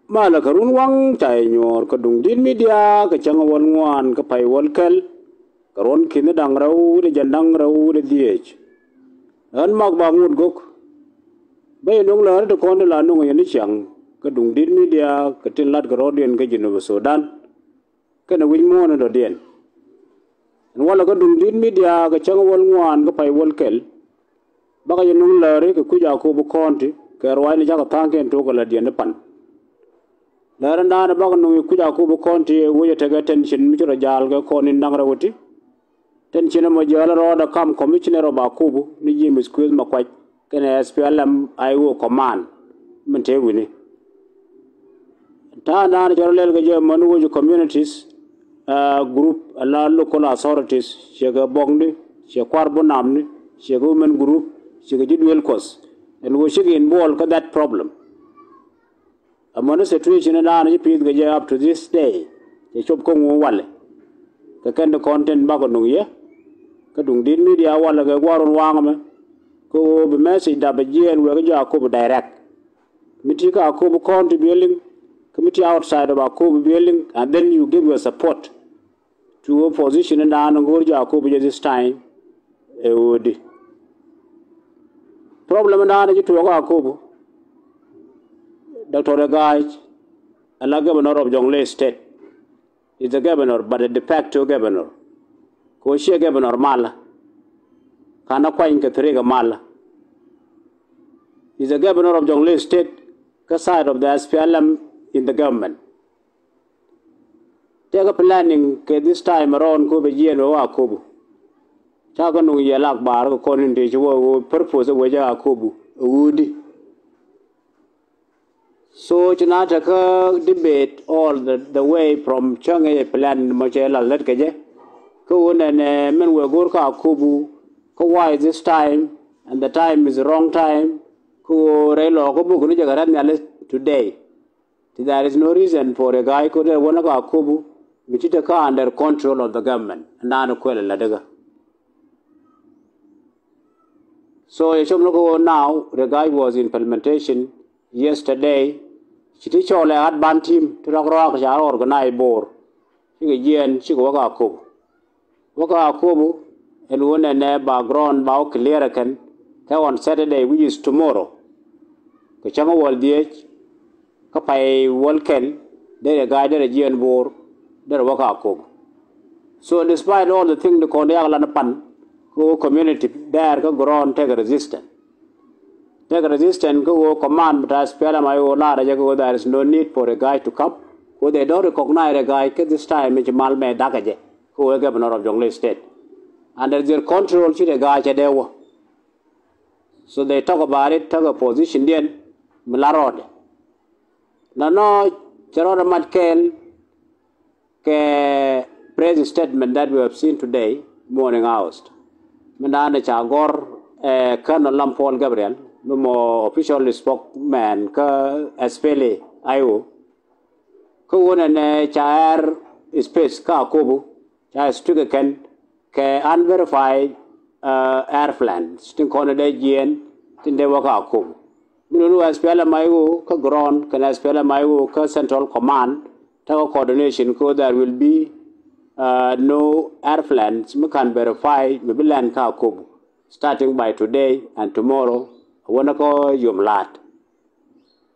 mala karun wang chai nyor ka dung din media ka changa wal ngwan ka pai wal kel karon kin dang rau de jandang rau de diech an mag bangun gok bay nong la de kon la nong yen chang ka dung din media ka tin lat garodian ka jinu Sudan ka na win mo na do den wala ka dung din media ka changa wal ngwan ka pai wal kel baka yen nong la re ka kuja ko bu konti ka rwai ni jaka tanken to ka la den pan Naranda na baka nungi kuja kubu konti wuja tega tension michura jalga koni nangra wuti. Tension mo jala roda kam commissioner of Akubu ni Jimmy Squeeze makwaj kene SPLM IO command mente wini. Ta na jara lelga je manu wuju communities group ala local authorities shega bongni she kwarbo namni shega women group shega jidwel kos and we should involve that problem. Among the situation in the period up to this day, the shop come wale. The kind of content back on ye. Kadung din media wala ga waron wangame. Ko be message da baji and we ga ko direct. Committee ka ko building, committee outside of Akubu building, and then you give your support to opposition and an gorja Akubu this time. Would problem na to Akubu. Dr. Regaj, a governor of Jonglei State, is the governor, but a de facto governor. Koshi governor Mala, Kana Kwain Katriga Mala. Is the governor of Jonglei State, side of the SPLM in the government. Take a planning this time around Kobe Yen or Akubu. Chaganu Yalak Bar, according to your purpose of Waja Akubu, Woody. So Chinataka debate all the way from Changi plan Machela Letkaje. Ko and men will go Kubu. Ko why this time and the time is the wrong time. Ko Relo Kobu today. There is no reason for a guy could have one of Kubu, which is under control of the government and Nanakwela Ladaga. So Yeshomloko now the guy was in implementation yesterday. She showed at band team to rock organize board. She again she go Akubu. Waka Akubu and one and background about clear can on Saturday, which is tomorrow. The Chama World DH Kapai Walken, they a guided a GN board, they're Waka Akubu. So despite all the things the Kondialan Pan, go community there go on take a resistance. Take a resistance, go command, but as PLM, there is no need for a guy to come. Who they don't recognize a guy, this time, it's Malme Dakaje, who is governor of Jonglei State. Under their control, she a guy, so they talk about it, take a position, then, Milarod. No, Gerard Matkel, praise statement that we have seen today, morning hours. Mandana Chagor, Colonel Lampol Gabriel. No official spokesman ka SPLA IO ko wona ne chair space ka Akubu cha stuga ken ke unverified airplane stin kono de gien tinde waka Akubu mino SPLA mayo ka ground kan SPLA mayo ka central command ta coordination ko there will be no airplanes we can verify maybe land ka Akubu starting by today and tomorrow. Wanako Yumlat.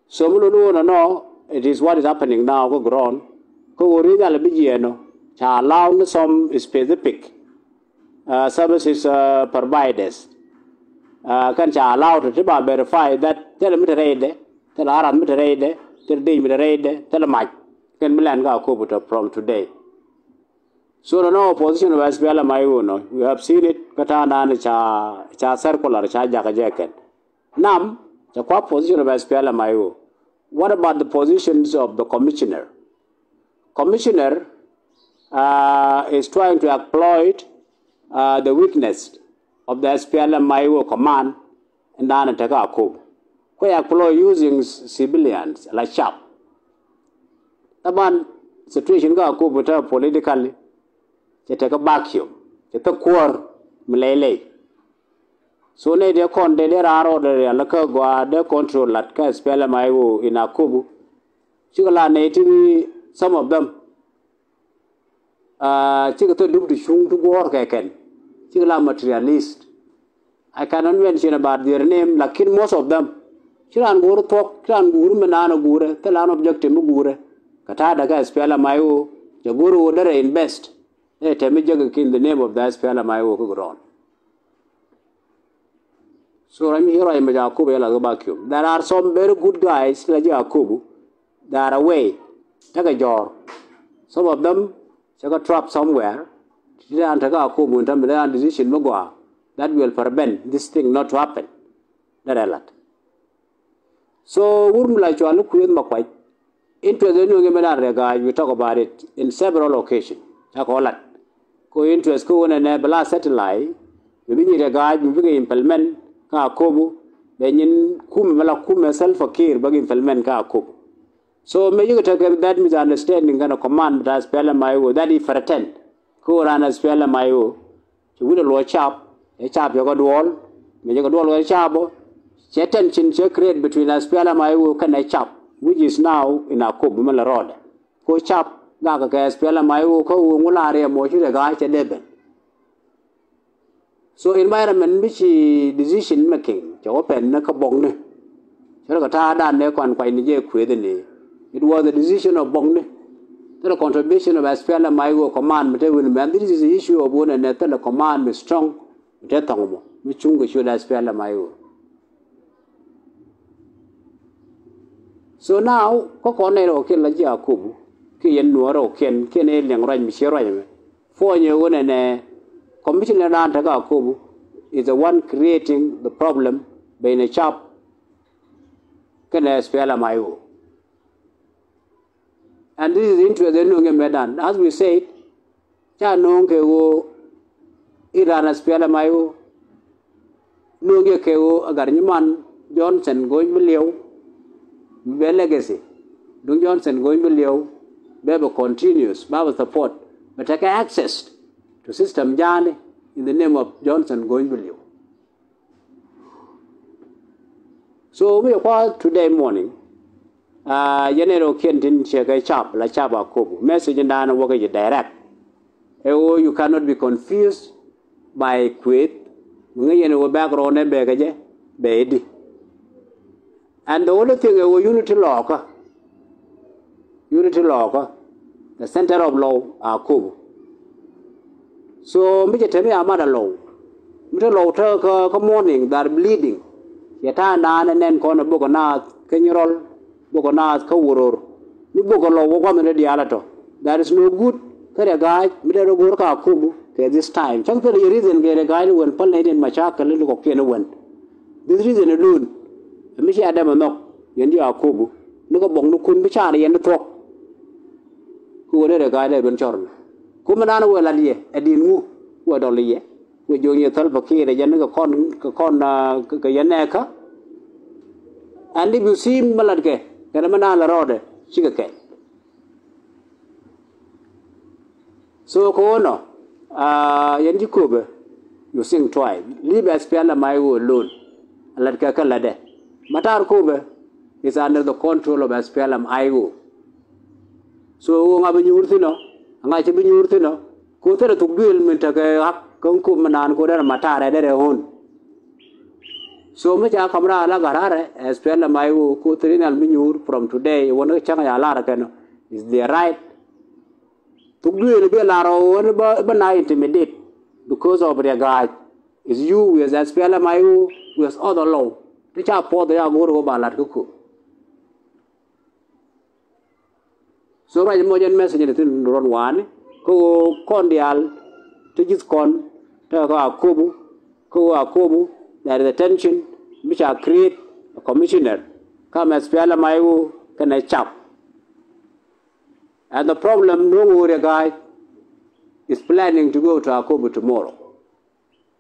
So no, it is what is happening now. Go grown. Go original Bigiano. Cha allow some specific services providers. Can cha allow to verify that tell me to read, tell Aram to read, tell Dim to read, tell Mike. Can Milan go from today. So no position of SPLM my own. You have seen it. Katana and cha circular cha jacket. Nam, the position of SPLM-IO. What about the positions of the commissioner? Commissioner is trying to exploit the weakness of the SPLM-IO command and then take a coup. We exploit using civilians like sharp. The situation go coup politically. They take a vacuum. They take a core Malay. So ne de kon de raro de la ka gwa de control lat ka SPLM IO in Akubu Chigala native, some of them. Chigato look to shung to work I can. Chigala materialist. I cannot mention about their name, like most of them. Chiran Guru talk, Chiran Guru Manana Gura, Talan objective Gura, Katada Spella Mayo, the Guru order invest. They tell me in the name of that Spella Mayo Guru. So I'm here, I'm a Jacob. There are some very good guys like Jacob. They are away. Take a jar. Some of them take a trap somewhere. They are take a Jacob and decision Mogua. That will prevent this thing not to happen. That a lot. So, Urmula Chualu Kuyan Makwai. Into the new Gemana, we talk about it in several occasions. Chakolat. Go into a school and a bala satellite. We begin a guide, we begin implement Ka Kobu. Then in Kumala Kuma self a care, but implement Ka Kobu. So, may you take that misunderstanding and a command that spell my o that if for a 10. Go run a spell my o. You will watch up. A chap you got wall, may you got wall a chabo. Tension create between a spell my work and a chap, which is now in a Kobumala rod. Go chap, Gaga spell my work, Mularia, Moshi, a guy, a deben. So, environment which decision making, to open Nakabongne. Chagata and Nekon Quine Quidini. It was the decision of Bongne. The contribution of a spell my work command, but this is the issue of one and a command with strong. Detongo, which should have spell my own. So now, Coconero kill a Jacob, Kian Nuoro, Ken Alien Ryan Michel. 4 years and a commissioner Antagacobu is the one creating the problem being a chap can I spell my own. And this is interesting, Medan. As we said, Chanonke. Iran spela mayo nunge keo agar nyuman Johnson going believe be legacy dung Johnson going believe be continuous baba support but take access to system jani in the name of Johnson going believe. So we call today morning yenero kentin cheka chap la chaba kobu message ndana woga direct you cannot be confused by quit, background and baggage, baby. And the only thing is unity law, the center of law are cool. So, Mr. Temi Amada law. Mr. Law, come morning, they are bleeding. Yatan and then corner Bogonas, Kenyarol, Bogonas, Kawuror. You book a law, woman in the alato. That is no good. Carry a guy, Mr. Gorka Kubu. This time, Chunk the reason get a guy who will pull in my chak a little of one. This reason alone, a Michi Adam no, Yendi Akubu, look upon the Kunbichari and the talk. Who would a guy that went chorn. Kumanana will a dear, a dear moo, who had only ye, with your Thalpaki, a Yanaka con Yanaka. And if you see Maladke, Karamanala Rode, Chigake. So, Kono. Yendi Kuba, you sing twice. Leave as Piala Mayo alone. Alatka Kalade. Matar Kuba is under the control of Aspelam Io. So, Ngabinurtino, and I should be Urtino, Kutera to Bill Mintaka, Kunkumanan, Koda Matar at their own. So much Akamra Lagarare, Aspella Mayo, Kuterin and Minur from today, one of Changa Laracano is their right. To do a bit but not intimidate because of their guide is you with as well my with other law. The chap for the Agoro about Kuku. So, I imagine message in run one, go cordial to this con, Taka Kubu, Kobu, that is the tension which I create a commissioner. Come as Piala Mayu, can I chop? And the problem, no worry guy is planning to go to Akubu tomorrow,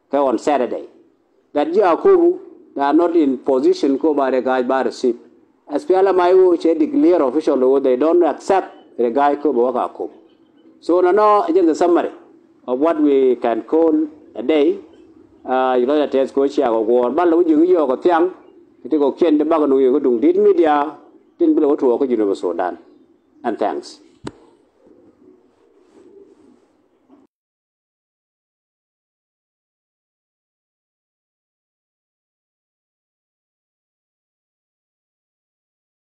okay, on Saturday. That Akubu, they are not in position to go by the guy by the ship. As Piala Mayu declare officially, they don't accept the guy Akubu. So now, just the summary of what we can call a day. You know that there's go share or war, but you go young, you go Ken the Bagano, you go to media. tin bilo to ko University Sudan. And thanks.